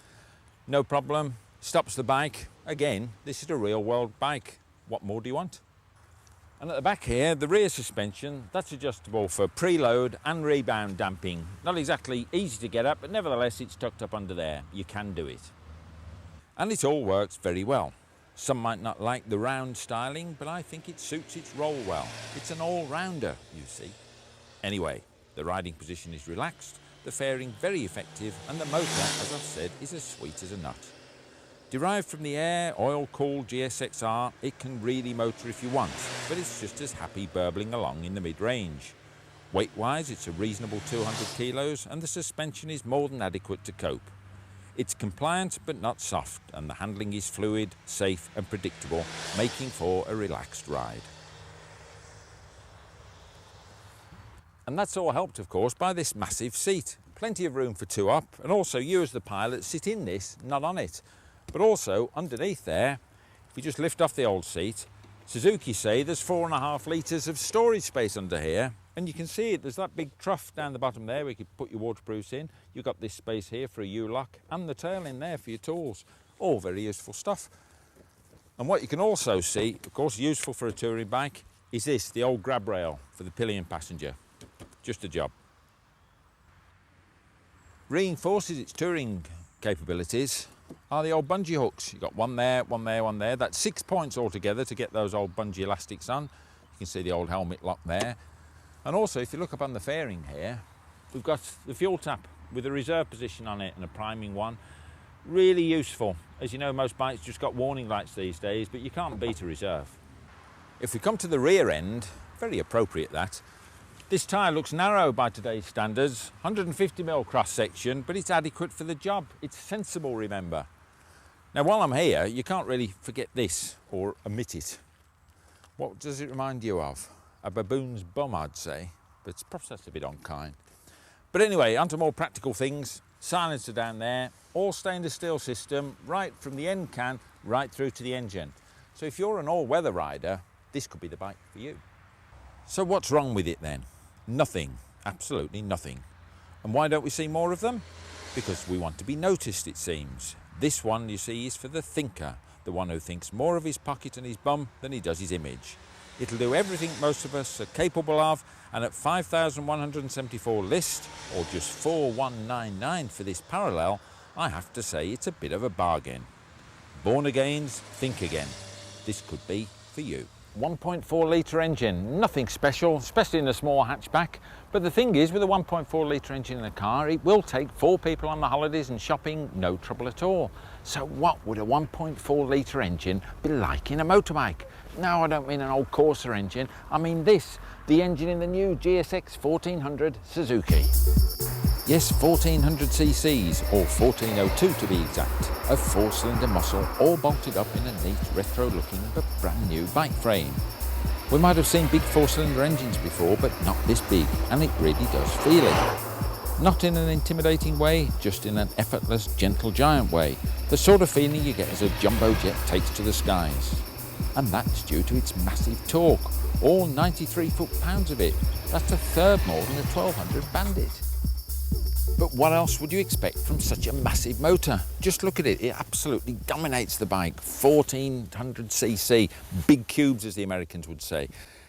no problem. Stops the bike. Again, this is a real world bike. What more do you want? And at the back here, the rear suspension, that's adjustable for preload and rebound damping. Not exactly easy to get up, but nevertheless, it's tucked up under there. You can do it. And it all works very well. Some might not like the round styling, but I think it suits its role well. It's an all-rounder, you see. Anyway, the riding position is relaxed, the fairing very effective, and the motor, as I've said, is as sweet as a nut. Derived from the air, oil-cooled GSXR, it can really motor if you want, but it's just as happy burbling along in the mid-range. Weight-wise, it's a reasonable 200 kilos, and the suspension is more than adequate to cope. It's compliant but not soft, and the handling is fluid, safe and predictable, making for a relaxed ride. And that's all helped, of course, by this massive seat. Plenty of room for 2 up, and also you as the pilot sit in this, not on it. But also, underneath there, if you just lift off the old seat, Suzuki say there's 4.5 litres of storage space under here, and you can see it, there's that big trough down the bottom there where you could put your waterproofs in. You've got this space here for a U-lock, and the tail in there for your tools. All very useful stuff. And what you can also see, of course useful for a touring bike, is this, the old grab rail for the pillion passenger. Just a job. Reinforces its touring capabilities are the old bungee hooks. You've got one there, one there, one there. That's 6 points altogether to get those old bungee elastics on. You can see the old helmet lock there. And also, if you look up on the fairing here, we've got the fuel tap with a reserve position on it and a priming one. Really useful. As you know, most bikes just got warning lights these days, but you can't beat a reserve. If we come to the rear end, very appropriate that. This tyre looks narrow by today's standards, 150mm cross section, but it's adequate for the job. It's sensible, remember. Now while I'm here, you can't really forget this or omit it. What does it remind you of? A baboon's bum, I'd say, but perhaps that's a bit unkind. But anyway, on to more practical things. Silencer down there, all stainless steel system, right from the end can right through to the engine. So if you're an all-weather rider, this could be the bike for you. So what's wrong with it then? Nothing, absolutely nothing. And why don't we see more of them? Because we want to be noticed, it seems. This one, you see, is for the thinker, the one who thinks more of his pocket and his bum than he does his image. It'll do everything most of us are capable of, and at 5,174 list, or just 4,199 for this parallel, I have to say it's a bit of a bargain. Born again's think again. This could be for you. 1.4 litre engine, nothing special, especially in a small hatchback. But the thing is, with a 1.4 litre engine in a car, it will take 4 people on the holidays and shopping, no trouble at all. So what would a 1.4 litre engine be like in a motorbike? No, I don't mean an old Corsa engine, I mean this, the engine in the new GSX 1400 Suzuki. Yes, 1400 cc's, or 1402 to be exact, of 4-cylinder muscle, all bolted up in a neat retro-looking but brand new bike frame. We might have seen big 4-cylinder engines before, but not this big, and it really does feel it. Not in an intimidating way, just in an effortless, gentle giant way, the sort of feeling you get as a jumbo jet takes to the skies. And that's due to its massive torque, all 93 foot-pounds of it. That's a third more than the 1200 Bandit. But what else would you expect from such a massive motor? Just look at it, it absolutely dominates the bike. 1400 cc, big cubes as the Americans would say.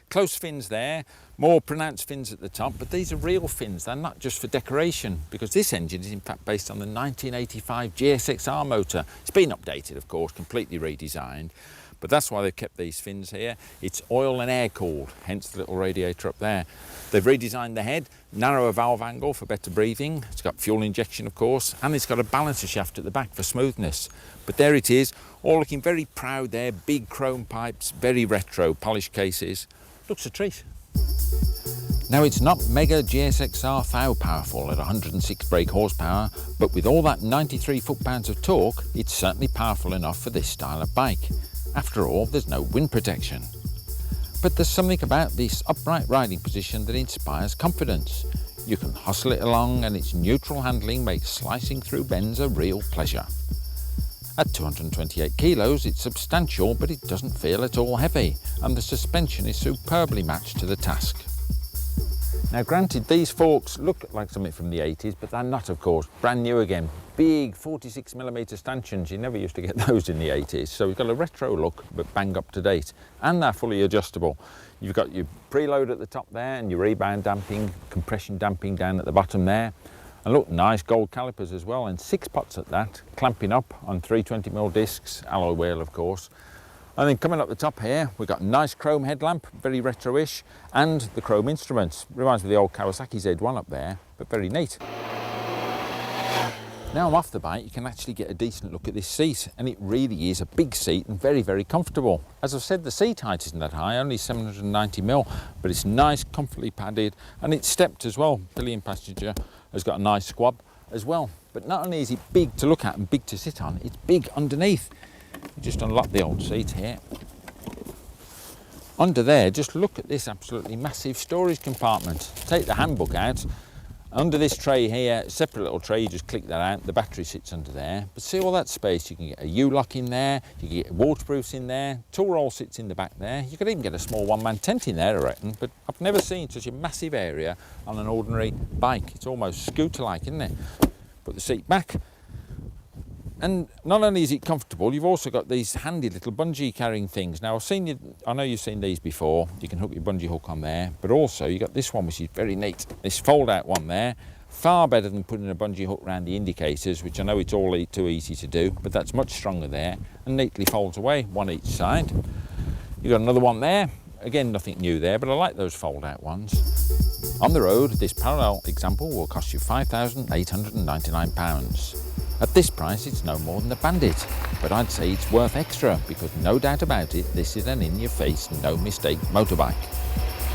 Close fins there, more pronounced fins at the top, but these are real fins, they're not just for decoration, because this engine is in fact based on the 1985 GSXR motor. It's been updated, of course, completely redesigned, but that's why they've kept these fins here. It's oil and air cooled, hence the little radiator up there. They've redesigned the head, narrower valve angle for better breathing. It's got fuel injection, of course, and it's got a balancer shaft at the back for smoothness. But there it is, all looking very proud there, big chrome pipes, very retro, polished cases. Looks a treat. Now it's not mega GSXR FOW powerful at 106 brake horsepower, but with all that 93 foot-pounds of torque, it's certainly powerful enough for this style of bike. After all, there's no wind protection. But there's something about this upright riding position that inspires confidence. You can hustle it along, and its neutral handling makes slicing through bends a real pleasure. At 228 kilos, it's substantial, but it doesn't feel at all heavy, and the suspension is superbly matched to the task. Now granted, these forks look like something from the 80s, but they're not, of course. Brand new again. Big 46mm stanchions, you never used to get those in the 80s. So we've got a retro look, but bang up to date. And they're fully adjustable. You've got your preload at the top there, and your rebound damping, compression damping down at the bottom there. And look, nice gold calipers as well, and 6 pots at that, clamping up on 320mm discs, alloy wheel of course. And then coming up the top here, we've got a nice chrome headlamp, very retro-ish, and the chrome instruments. Reminds me of the old Kawasaki Z1 up there, but very neat. Now I'm off the bike, you can actually get a decent look at this seat, and it really is a big seat and very, very comfortable. As I've said, the seat height isn't that high, only 790mm, but it's nice, comfortably padded, and it's stepped as well. Pillion passenger has got a nice squab as well. But not only is it big to look at and big to sit on, it's big underneath. You just unlock the old seat here. Under there, just look at this absolutely massive storage compartment. Take the handbook out. Under this tray here, separate little tray, you just click that out, the battery sits under there. But see all that space, you can get a U-lock in there, you can get waterproofs in there, tool roll sits in the back there. You could even get a small one-man tent in there, I reckon, but I've never seen such a massive area on an ordinary bike. It's almost scooter-like, isn't it? Put the seat back. And not only is it comfortable, you've also got these handy little bungee carrying things. Now I know you've seen these before, you can hook your bungee hook on there, but also you've got this one which is very neat, this fold out one there, far better than putting a bungee hook around the indicators, which I know it's all too easy to do, but that's much stronger there, and neatly folds away, one each side. You've got another one there, again nothing new there, but I like those fold out ones. On the road, this parallel example will cost you £5,899. At this price, it's no more than the Bandit, but I'd say it's worth extra because no doubt about it, this is an in-your-face, no-mistake motorbike.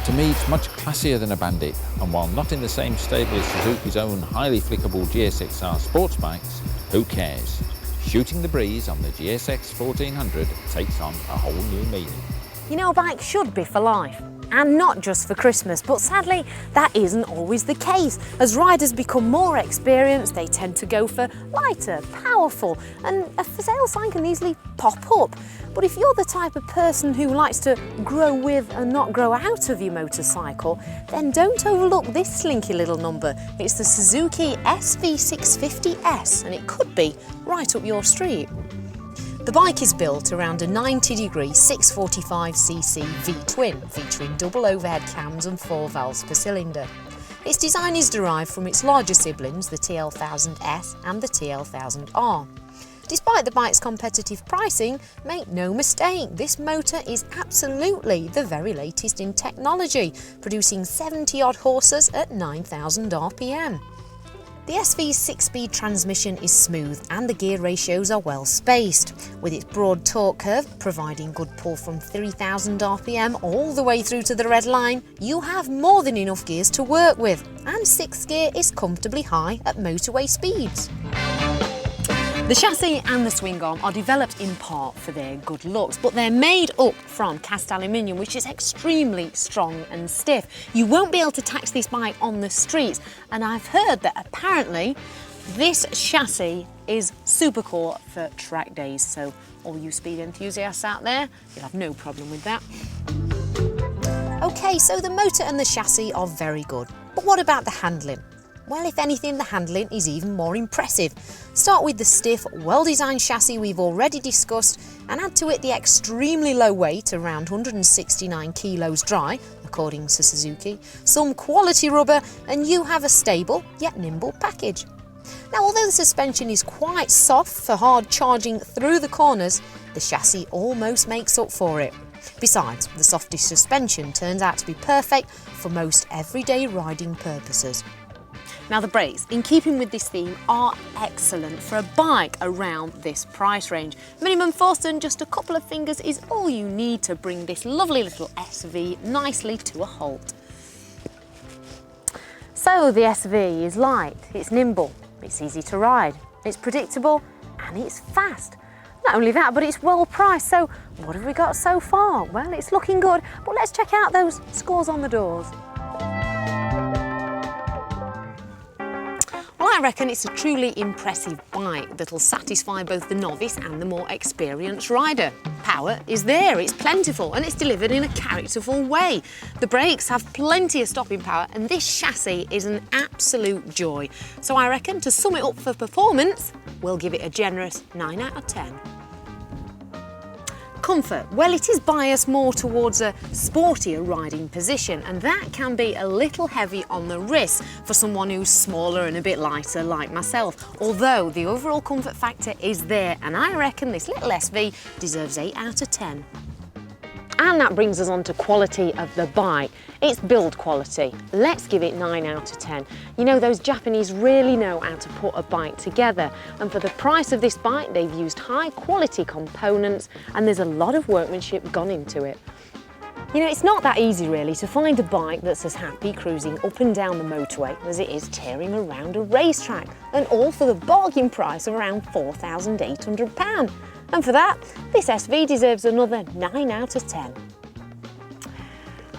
To me, it's much classier than a Bandit, and while not in the same stable as Suzuki's own highly flickable GSXR sports bikes, who cares? shooting the breeze on the GSX 1400 takes on a whole new meaning.
You know, a bike should be for life. And not just for Christmas, but sadly that isn't always the case. As riders become more experienced, they tend to go for lighter, powerful, and a for sale sign can easily pop up. But if you're the type of person who likes to grow with and not grow out of your motorcycle, then don't overlook this slinky little number. It's the Suzuki SV650S, and it could be right up your street. The bike is built around a 90-degree 645cc V-twin featuring double overhead cams and 4 valves per cylinder. Its design is derived from its larger siblings, the TL1000S and the TL1000R. Despite the bike's competitive pricing, make no mistake, this motor is absolutely the very latest in technology, producing 70-odd horses at 9,000 RPM. The SV's 6-speed transmission is smooth and the gear ratios are well spaced, with its broad torque curve providing good pull from 3,000 RPM all the way through to the red line. You have more than enough gears to work with, and 6th gear is comfortably high at motorway speeds. The chassis and the swing arm are developed in part for their good looks, but they're made up from cast aluminium, which is extremely strong and stiff. You won't be able to tax this bike on the streets, and I've heard that apparently this chassis is super cool for track days, so all you speed enthusiasts out there, you'll have no problem with that. Okay, so the motor and the chassis are very good, but what about the handling? Well, if anything, the handling is even more impressive. Start with the stiff, well-designed chassis we've already discussed and add to it the extremely low weight, around 169 kilos dry, according to Suzuki, some quality rubber, and you have a stable yet nimble package. Now, although the suspension is quite soft for hard charging through the corners, the chassis almost makes up for it. Besides, the softest suspension turns out to be perfect for most everyday riding purposes. Now, the brakes, in keeping with this theme, are excellent for a bike around this price range. Minimum force and just a couple of fingers is all you need to bring this lovely little SV nicely to a halt. So the SV is light, it's nimble, it's easy to ride, it's predictable and it's fast. Not only that, but it's well priced, so what have we got so far? Well, it's looking good, but let's check out those scores on the doors. I reckon it's a truly impressive bike that'll satisfy both the novice and the more experienced rider. Power is there, it's plentiful, and it's delivered in a characterful way. The brakes have plenty of stopping power, and this chassis is an absolute joy. So I reckon, to sum it up for performance, we'll give it a generous 9 out of 10. Comfort, well, it is biased more towards a sportier riding position, and that can be a little heavy on the wrist for someone who's smaller and a bit lighter like myself, although the overall comfort factor is there, and I reckon this little SV deserves 8 out of 10. And that brings us on to quality of the bike. It's build quality. Let's give it 9 out of 10. You know, those Japanese really know how to put a bike together. And for the price of this bike, they've used high quality components and there's a lot of workmanship gone into it. You know, it's not that easy really to find a bike that's as happy cruising up and down the motorway as it is tearing around a racetrack, and all for the bargain price of around £4,800. And for that, this SV deserves another 9 out of 10.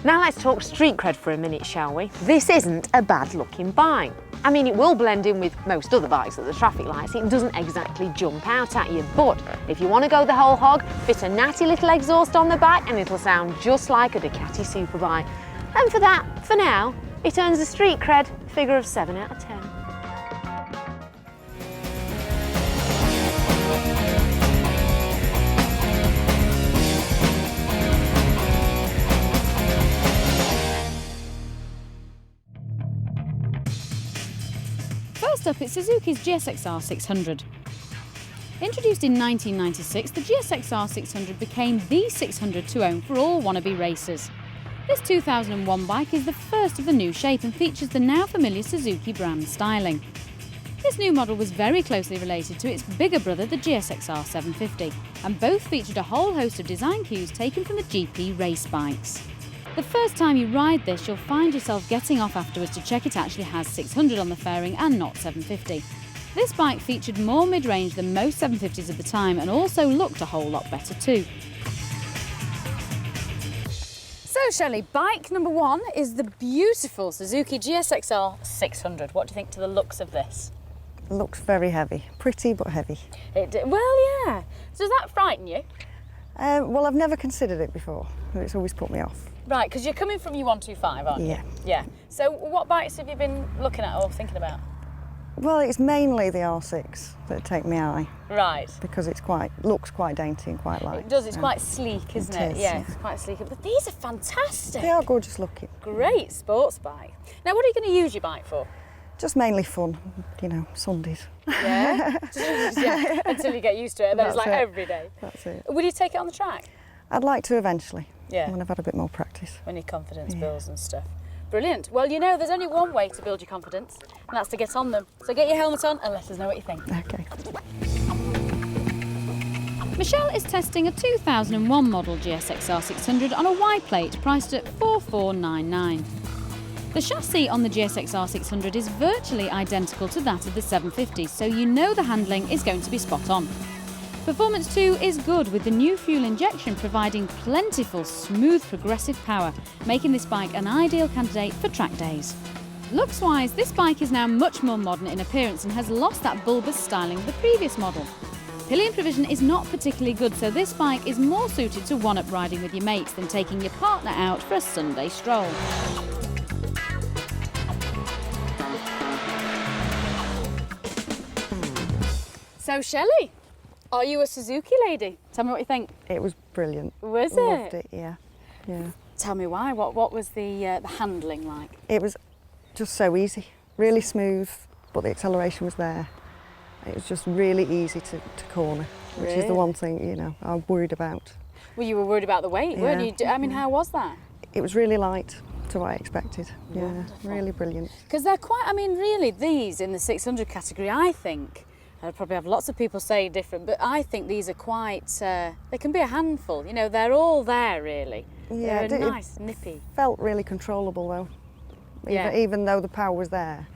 Now let's talk street cred for a minute, shall we? This isn't a bad looking bike. I mean, it will blend in with most other bikes at the traffic lights. It doesn't exactly jump out at you, but if you want to go the whole hog, fit a natty little exhaust on the back and it'll sound just like a Ducati Superbike. And for that, for now, it earns a street cred figure of 7 out of 10.
First up, it's Suzuki's GSXR 600. Introduced in 1996, the GSXR 600 became the 600 to own for all wannabe racers. This 2001 bike is the first of the new shape and features the now familiar Suzuki brand styling. This new model was very closely related to its bigger brother, the GSXR 750, and both featured a whole host of design cues taken from the GP race bikes. The first time you ride this, you'll find yourself getting off afterwards to check it actually has 600 on the fairing and not 750. This bike featured more mid-range than most 750s of the time and also looked a whole lot better too. So Shelley, bike number 1 is the beautiful Suzuki GSXR 600. What do you think to the looks of this?
It looks very heavy. Pretty but heavy.
Well, yeah. Does that frighten you?
Well, I've never considered it before. It's always put me off.
Right, because you're coming from your 125, aren't you?
Yeah.
Yeah. So what bikes have you been looking at or thinking about?
Well, it's mainly the R6 that take my eye
Right.
because it's looks quite dainty and quite light.
It does, it's quite sleek, isn't it?
is,
Yeah,
yeah.
it's quite sleek. But these are fantastic.
They are gorgeous looking.
Great sports bike. Now, what are you going to use your bike for?
Just mainly fun, you know, Sundays.
Yeah? Yeah, until you get used to it, and then it's
That's
like
it.
every day.
That's it.
Will you take it on the track?
I'd like to eventually,
Yeah.
when I've had a bit more practice.
When your confidence builds and stuff. Brilliant. Well, you know, there's only one way to build your confidence, and that's to get on them. So get your helmet on and let us know what you think.
Okay.
Michelle is testing a 2001 model GSXR 600 on a Y plate priced at $4,499. The chassis on the GSXR 600 is virtually identical to that of the 750, so you know the handling is going to be spot on. Performance too is good, with the new fuel injection providing plentiful, smooth, progressive power, making this bike an ideal candidate for track days. Looks-wise, this bike is now much more modern in appearance and has lost that bulbous styling of the previous model. Pillion provision is not particularly good, so this bike is more suited to one-up riding with your mates than taking your partner out for a Sunday stroll. So Shelley, are you a Suzuki lady? Tell me what you think.
It was brilliant.
Was it?
Loved it, yeah. Yeah.
Tell me why. What was the handling like?
It was just so easy, really smooth, but the acceleration was there. It was just really easy to corner, which is the one thing, you know, I'm worried about.
Well, you were worried about the weight, weren't you? I mean, how was that?
It was really light to what I expected. Yeah,
Wonderful.
really brilliant.
Because they're quite, I mean, really, these in the 600 category, I think, I'll probably have lots of people say different, but I think these are quite, they can be a handful. You know, they're all there, really.
Yeah,
They're nice, nippy.
Felt really controllable though.
Yeah.
Even though the power was there,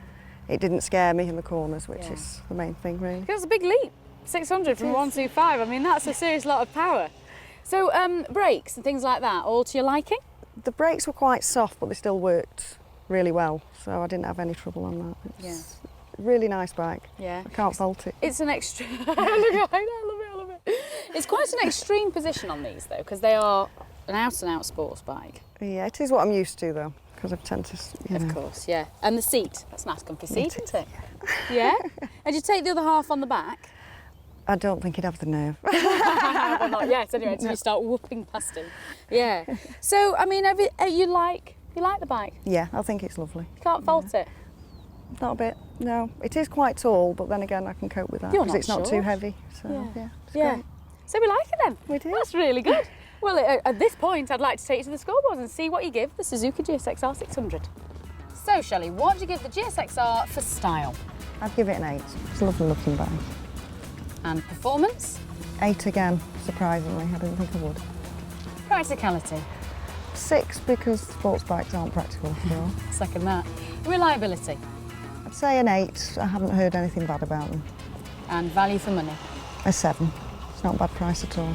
it didn't scare me in the corners, which is the main thing, really.
It was a big leap, 600 from 125. I mean, that's a serious lot of power. So brakes and things like that, all to your liking?
The brakes were quite soft, but they still worked really well, so I didn't have any trouble on that. It's a really nice bike.
Yeah.
I can't fault it.
It's an extreme. I love it. It's quite an extreme position on these though, because they are an out-and-out sports bike.
Yeah, it is what I'm used to though, because I tend to, you know.
Of course, yeah. And the seat, that's a nice comfy seat,
It is,
isn't it? Yeah. And you take the other half on the back?
I don't think he'd have the nerve.
Well, not yet, anyway, until you start whooping past him. Yeah. So, I mean, you like the bike?
Yeah, I think it's lovely.
You can't fault it?
Not a bit, no. It is quite tall, but then again, I can cope with that
You're
because
not
it's not
short.
too heavy. So,
Yeah.
it's
Yeah.
great.
So we like it then?
We do.
That's really good. Well, at this point, I'd like to take you to the scoreboard and see what you give the Suzuki GSXR 600. So, Shelley, what do you give the GSXR for style?
I'd give it an 8. It's a lovely looking bike.
And performance?
8 again, surprisingly. I didn't think I would.
Practicality?
6 because sports bikes aren't practical after all.
Second that. Reliability?
I'd say an 8. I haven't heard anything bad about them.
And value for money?
A 7. It's not a bad price at all.